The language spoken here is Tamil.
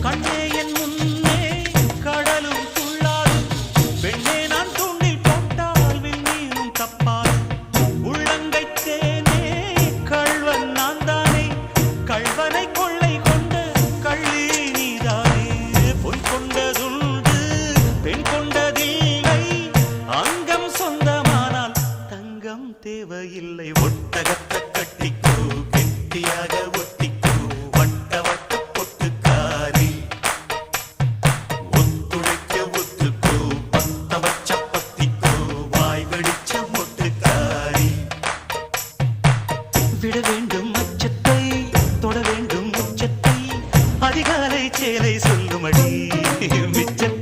கண்ணே என் முன்னே கடலும் துள்ளாடும் பெண்ணே நான் தூண்டில் போட்டால் விண்ணீரும் தப்பாது உள்ளங்கை தேனே கள்வன் நான் தானே கள்வனை கொள்ளை கொண்ட கள்ளி நீதானே பொய் கொண்டதுண்டு பெண் கொண்டதில்லை அங்கம் சொந்தமானால் தங்கம் தேவையில்லை ஒட்டகத்தை கட்டிக்கோ கெட்டியாக ஒட்டிக்கோ வட்ட வட்ட பொட்டுக்காரி ஒத்துழைக்க ஒத்துக்கோ பத்த வச்ச பத்திக்கோ வாய் வெடிச்ச மொட்டுக்காரி விட வேண்டும் அச்சத்தை தொட வேண்டும் உச்சத்தை அதிகாலை சேலை சொல்லுமடி மிச்சத்தை